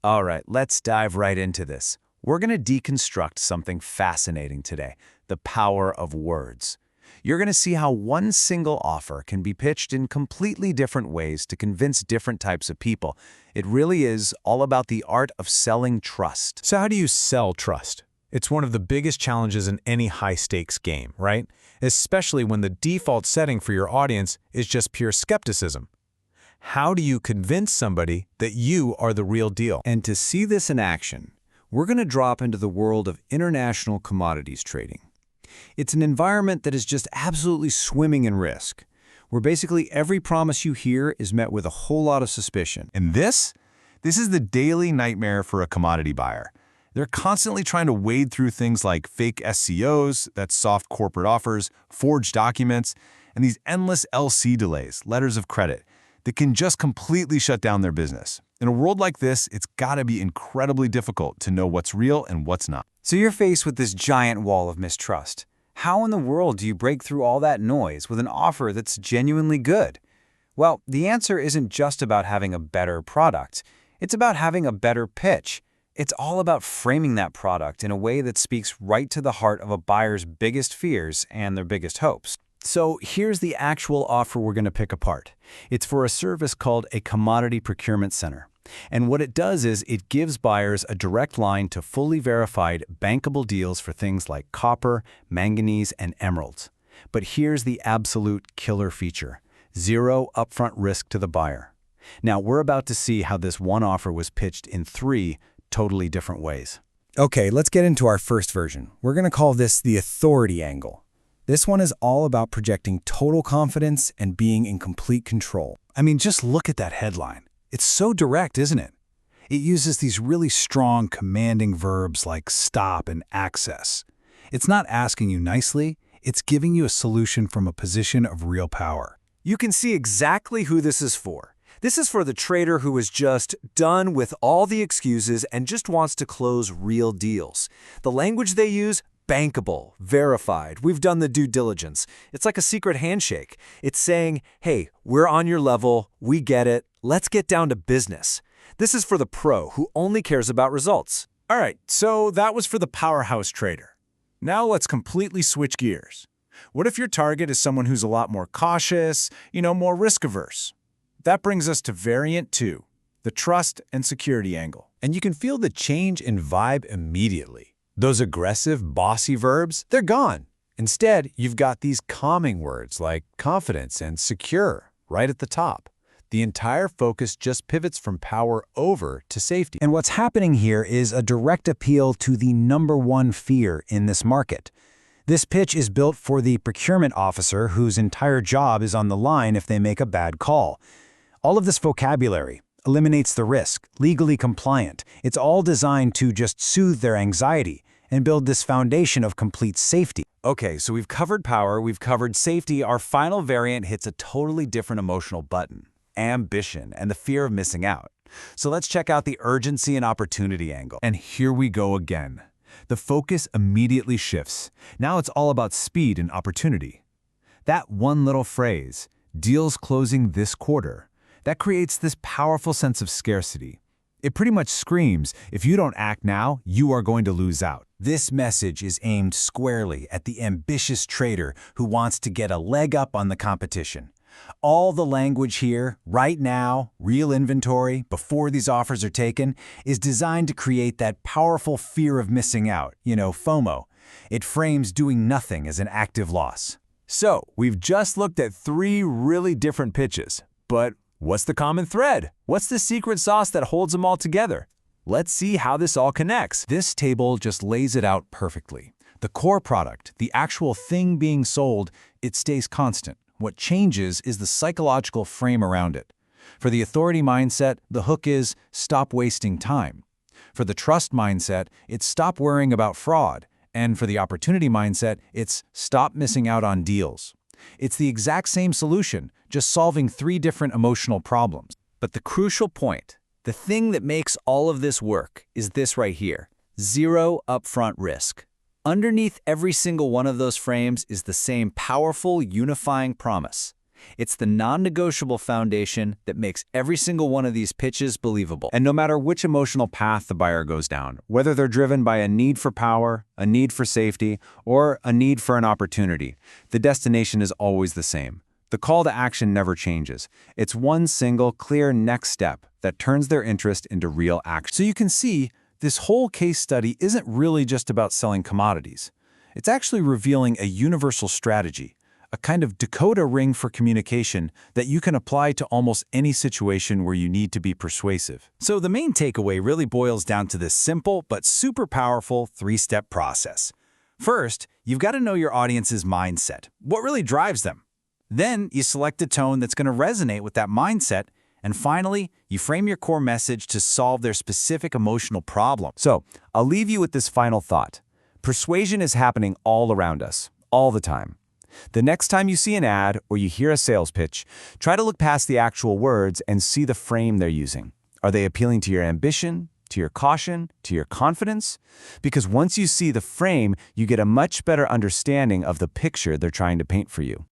All right, let's dive right into this. We're going to deconstruct something fascinating today, the power of words. You're going to see how one single offer can be pitched in completely different ways to convince different types of people. It really is all about the art of selling trust. So how do you sell trust? It's one of the biggest challenges in any high-stakes game, right? Especially when the default setting for your audience is just pure skepticism. How do you convince somebody that you are the real deal? And to see this in action, we're going to drop into the world of international commodities trading. It's an environment that is just absolutely swimming in risk, where basically every promise you hear is met with a whole lot of suspicion. And this is the daily nightmare for a commodity buyer. They're constantly trying to wade through things like fake SCOs, that's soft corporate offers, forged documents, and these endless LC delays, letters of credit, that can just completely shut down their business. In a world like this, it's got to be incredibly difficult to know what's real and what's not. So you're faced with this giant wall of mistrust. How in the world do you break through all that noise with an offer that's genuinely good? Well, the answer isn't just about having a better product. It's about having a better pitch. It's all about framing that product in a way that speaks right to the heart of a buyer's biggest fears and their biggest hopes. So here's the actual offer we're going to pick apart. It's for a service called a Commodity Procurement Center. And what it does is it gives buyers a direct line to fully verified, bankable deals for things like copper, manganese, and emeralds. But here's the absolute killer feature: zero upfront risk to the buyer. Now, we're about to see how this one offer was pitched in 3 totally different ways. Okay, let's get into our first version. We're going to call this the authority angle. This one is all about projecting total confidence and being in complete control. I mean, just look at that headline. It's so direct, isn't it? It uses these really strong, commanding verbs like stop and access. It's not asking you nicely, it's giving you a solution from a position of real power. You can see exactly who this is for. This is for the trader who is just done with all the excuses and just wants to close real deals. The language they use: bankable, verified, we've done the due diligence. It's like a secret handshake. It's saying, hey, we're on your level, we get it, let's get down to business. This is for the pro who only cares about results. All right, so that was for the powerhouse trader. Now let's completely switch gears. What if your target is someone who's a lot more cautious, more risk-averse? That brings us to variant 2, the trust and security angle. And you can feel the change in vibe immediately. Those aggressive, bossy verbs, they're gone. Instead, you've got these calming words like confidence and secure right at the top. The entire focus just pivots from power over to safety. And what's happening here is a direct appeal to the #1 fear in this market. This pitch is built for the procurement officer whose entire job is on the line if they make a bad call. All of this vocabulary eliminates the risk, legally compliant. It's all designed to just soothe their anxiety and build this foundation of complete safety. Okay, so we've covered power, we've covered safety. Our final variant hits a totally different emotional button: ambition and the fear of missing out. So let's check out the urgency and opportunity angle. And here we go again. The focus immediately shifts. Now it's all about speed and opportunity. That one little phrase, deals closing this quarter, that creates this powerful sense of scarcity. It pretty much screams, if you don't act now, you are going to lose out. This message is aimed squarely at the ambitious trader who wants to get a leg up on the competition. All the language here, right now, real inventory, before these offers are taken, is designed to create that powerful fear of missing out, FOMO. It frames doing nothing as an active loss. So, we've just looked at 3 really different pitches, but what's the common thread? What's the secret sauce that holds them all together? Let's see how this all connects. This table just lays it out perfectly. The core product, the actual thing being sold, it stays constant. What changes is the psychological frame around it. For the authority mindset, the hook is stop wasting time. For the trust mindset, it's stop worrying about fraud. And for the opportunity mindset, it's stop missing out on deals. It's the exact same solution, just solving 3 different emotional problems. But the crucial point, the thing that makes all of this work, is this right here: zero upfront risk. Underneath every single one of those frames is the same powerful, unifying promise. It's the non-negotiable foundation that makes every single one of these pitches believable. And no matter which emotional path the buyer goes down, whether they're driven by a need for power, a need for safety, or a need for an opportunity, the destination is always the same. The call to action never changes. It's one single, clear next step that turns their interest into real action. So you can see, this whole case study isn't really just about selling commodities. It's actually revealing a universal strategy, a kind of decoder ring for communication that you can apply to almost any situation where you need to be persuasive. So the main takeaway really boils down to this simple but super powerful three-step process. First, you've got to know your audience's mindset. What really drives them? Then you select a tone that's going to resonate with that mindset. And finally, you frame your core message to solve their specific emotional problem. So, I'll leave you with this final thought. Persuasion is happening all around us, all the time. The next time you see an ad or you hear a sales pitch, try to look past the actual words and see the frame they're using. Are they appealing to your ambition, to your caution, to your confidence? Because once you see the frame, you get a much better understanding of the picture they're trying to paint for you.